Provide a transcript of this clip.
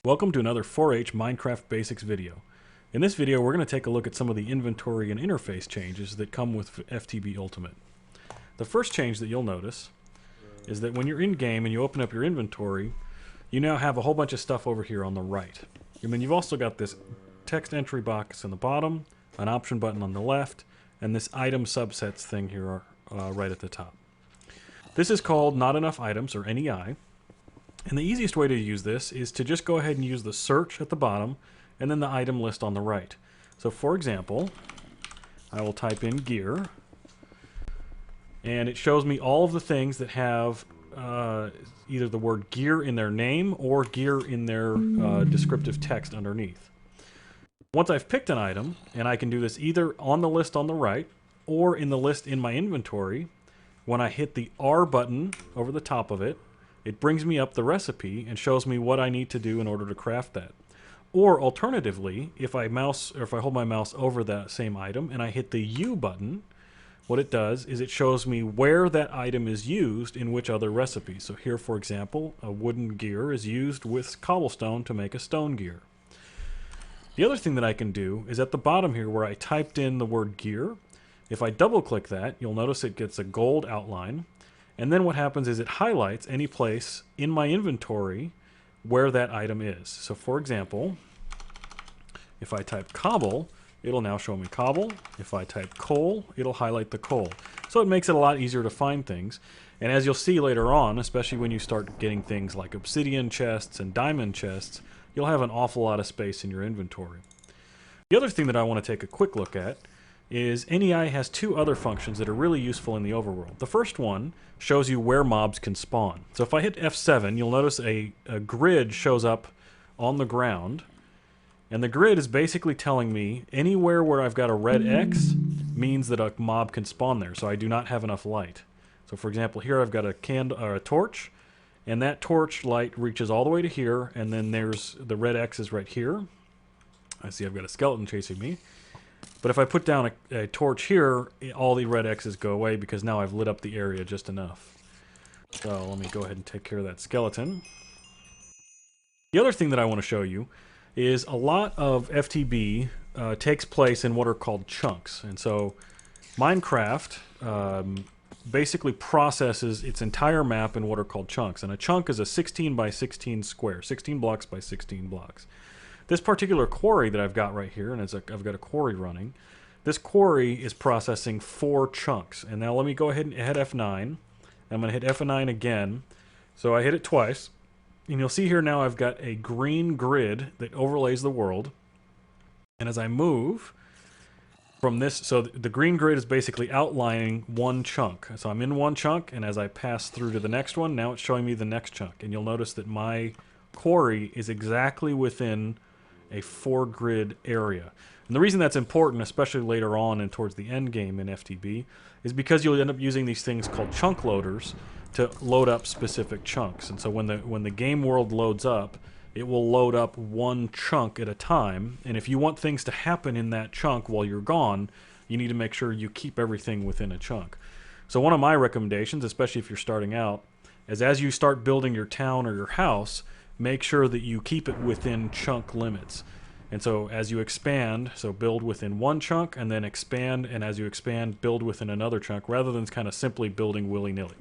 Welcome to another 4-H Minecraft Basics video. In this video we're going to take a look at some of the inventory and interface changes that come with FTB Ultimate. The first change that you'll notice is that when you're in game and you open up your inventory, you now have a whole bunch of stuff over here on the right. And then you've also got this text entry box in the bottom, an option button on the left, and this item subsets thing here right at the top. This is called Not Enough Items, or NEI. And the easiest way to use this is to just go ahead and use the search at the bottom and then the item list on the right. So for example, I will type in gear and it shows me all of the things that have either the word gear in their name or gear in their descriptive text underneath. Once I've picked an item, and I can do this either on the list on the right or in the list in my inventory, when I hit the R button over the top of it, it brings me up the recipe and shows me what I need to do in order to craft that. Or alternatively, if I hold my mouse over that same item and I hit the U button, what it does is it shows me where that item is used in which other recipe. So here, for example, a wooden gear is used with cobblestone to make a stone gear. The other thing that I can do is at the bottom here where I typed in the word gear, if I double click that, you'll notice it gets a gold outline. And then what happens is it highlights any place in my inventory where that item is. So for example, if I type cobble, it'll now show me cobble. If I type coal, it'll highlight the coal. So it makes it a lot easier to find things. And as you'll see later on, especially when you start getting things like obsidian chests and diamond chests, you'll have an awful lot of space in your inventory. The other thing that I want to take a quick look at is NEI has two other functions that are really useful in the overworld. The first one shows you where mobs can spawn. So if I hit F7, you'll notice a grid shows up on the ground, and the grid is basically telling me anywhere where I've got a red X means that a mob can spawn there, so I do not have enough light. So for example, here I've got a torch, and that torch light reaches all the way to here, and then there's the red X is right here. I see I've got a skeleton chasing me. But if I put down a torch here, all the red X's go away because now I've lit up the area just enough. So let me go ahead and take care of that skeleton. The other thing that I want to show you is a lot of FTB takes place in what are called chunks. And so Minecraft basically processes its entire map in what are called chunks. And a chunk is a 16 by 16 square, 16 blocks by 16 blocks. This particular quarry that I've got right here, and I've got a quarry running, this quarry is processing 4 chunks. And now let me go ahead and hit F9. I'm going to hit F9 again. So I hit it twice. And you'll see here now I've got a green grid that overlays the world. And as I move from this, so the green grid is basically outlining one chunk. So I'm in one chunk, and as I pass through to the next one, now it's showing me the next chunk. And you'll notice that my quarry is exactly within a 4-grid area. And the reason that's important, especially later on and towards the end game in FTB, is because you'll end up using these things called chunk loaders to load up specific chunks. And so when the game world loads up, it will load up one chunk at a time. And if you want things to happen in that chunk while you're gone, you need to make sure you keep everything within a chunk. So one of my recommendations, especially if you're starting out, is as you start building your town or your house, make sure that you keep it within chunk limits. And so as you expand, so build within one chunk and then expand, and as you expand, build within another chunk, rather than kind of simply building willy-nilly.